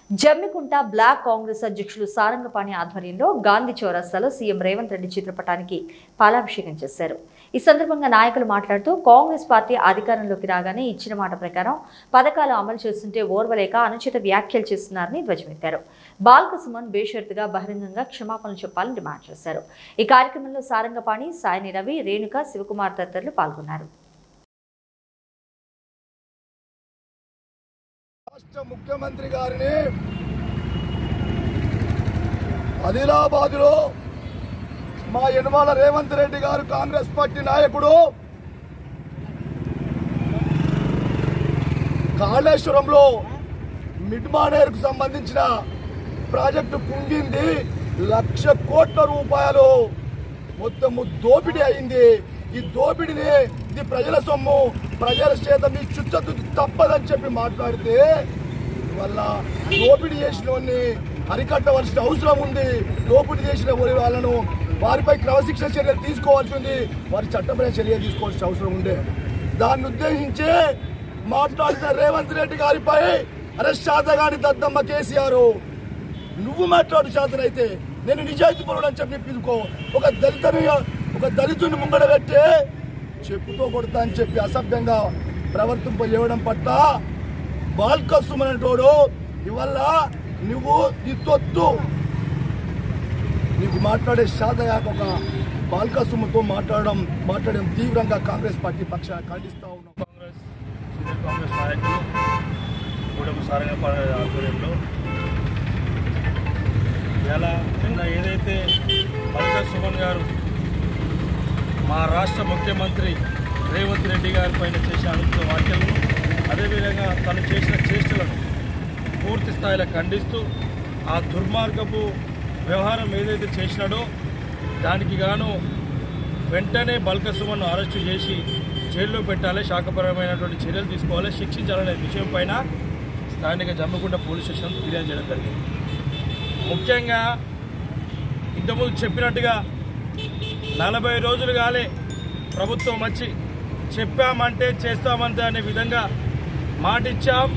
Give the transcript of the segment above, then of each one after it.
Jammikunta black Congress అధ్యక్షులు సారంగపాణి ఆధ్వర్యంలో గాంధీ చౌరస్తాలో సీఎం రేవంత్ రెడ్డి చిత్రపటానికి పాలాభిషేకం చేశారు। ఈ సందర్భంగా నాయకులు మాట్లాడుతూ కాంగ్రెస్ పార్టీ అధికారంలోకి రాగానే ఇచ్చిన మాట ప్రకారం పథకాలు అమలు చేస్తుంటే ఓర్వలేక అనుచిత వ్యాఖ్యలు చేస్తున్నారని ధ్వజమెత్తారు। బాల్క సుమన్ బేషరతుగా బహిరంగంగా క్షమాపణలు చెప్పాలని డిమాండ్ చేశారు। ఈ కార్యక్రమంలో సారంగపాణి, సాయిని రవి, రేణుక, శివకుమార్ తదితరులు పాల్గొన్నారు। రాష్ట్ర ముఖ్యమంత్రి గారిని ఆదిలాబాద్లో మా యనమల రేవంత్ రెడ్డి గారు కాంగ్రెస్ పార్టీ నాయకుడు కాళేశ్వరంలో మిడ్ మానేరుకు సంబంధించిన ప్రాజెక్టు కుంగింది, 1,00,00,000 కోట్ల రూపాయలు మొత్తము దోపిడీ అయింది। ఈ దోపిడీని ఇది ప్రజల సొమ్ము, ప్రజల చేత మీ చుట్టూ తప్పదని చెప్పి మాట్లాడితే వల్ల దోపిడీ చేసిన వారిని అరికట్టవలసిన అవసరం ఉంది। దోపిడీ చేసిన వాళ్ళను వారిపై క్రమశిక్షణ చర్యలు తీసుకోవాల్సి ఉంది, వారి చట్టపరమైన చర్యలు తీసుకోవాల్సిన అవసరం ఉండే। దాన్ని ఉద్దేశించి మాట్లాడుతున్న రేవంత్ రెడ్డి గారిపై అరెస్ట్ శాతగాని దద్దమ్మ కేసీఆర్, నువ్వు మాట్లాడు శాతనైతే నేను నిజాయితీ పరుడు అని చెప్పి పిలుకో, ఒక దళితుని ముంగడ పెట్టి చెప్పుతో కొడతా అని చెప్పి అసభ్యంగా ప్రవర్తింపజేయడం పట్ల బాల్క సుమన్ అంటోడు ఇవల్ల నువ్వు నీ తొత్తు నీకు మాట్లాడే శాతగాక ఒక బాల్క సుమన్తో మాట్లాడడం తీవ్రంగా కాంగ్రెస్ పార్టీ పక్షాన ఖండిస్తా ఉన్నాం। కాంగ్రెస్ నాయకులు కూడము సారంగపాణి ఆధ్వర్యంలో ఇలా నిన్న ఏదైతే బాల్క సుమన్ గారు మా రాష్ట్ర ముఖ్యమంత్రి రేవంత్ రెడ్డి గారి పైన చేసిన అనుచిత వ్యాఖ్యలను, అదేవిధంగా తను చేసిన చేష్టలను పూర్తి స్థాయిలో ఖండిస్తూ ఆ దుర్మార్గపు వ్యవహారం ఏదైతే చేసినాడో దానికి గాను వెంటనే బాల్క సుమన్ను అరెస్టు చేసి జైల్లో పెట్టాలి, శాఖపరమైనటువంటి చర్యలు తీసుకోవాలి, శిక్షించాలనే విషయం పైన స్థానిక జమ్మికుంట పోలీస్ స్టేషన్ ఫిర్యాదు చేయడం జరిగింది। ముఖ్యంగా ఇంతకుముందు చెప్పినట్టుగా 40 రోజులు కాలే ప్రభుత్వం వచ్చి చెప్పామంటే చేస్తామంటే అనే విధంగా మాటిచ్చాం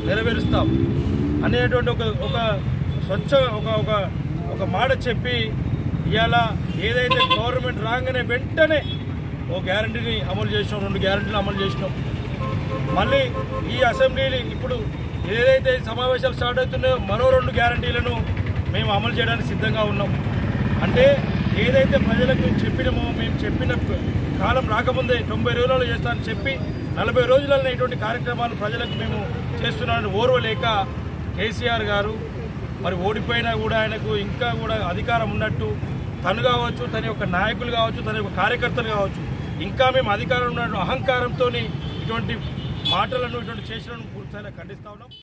నెరవేరుస్తాం అనేటువంటి ఒక మాట చెప్పి ఇవాళ ఏదైతే గవర్నమెంట్ రాగానే వెంటనే ఓ గ్యారంటీని అమలు చేసినాం, 2 గ్యారంటీలు అమలు చేసినాం। మళ్ళీ ఈ అసెంబ్లీని ఇప్పుడు ఏదైతే సమావేశాలు స్టార్ట్ అవుతున్నాయో మరో 2 గ్యారంటీలను మేము అమలు చేయడానికి సిద్ధంగా ఉన్నాం। అంటే ఏదైతే ప్రజలకు మేము చెప్పిన కాలం రాకముందే 90 రోజులలో చేస్తానని చెప్పి 40 రోజులలో ఇటువంటి కార్యక్రమాలు ప్రజలకు మేము చేస్తున్నామని ఓర్వలేక కేసీఆర్ గారు మరి ఓడిపోయినా కూడా ఆయనకు ఇంకా కూడా అధికారం ఉన్నట్టు తను కావచ్చు, తన యొక్క నాయకులు కావచ్చు, తన యొక్క కార్యకర్తలు కావచ్చు, ఇంకా మేము అధికారం ఉన్న అహంకారంతో ఇటువంటి మాటలను ఇటువంటి చేసినను పూర్తిగా ఖండిస్తా ఉన్నాం।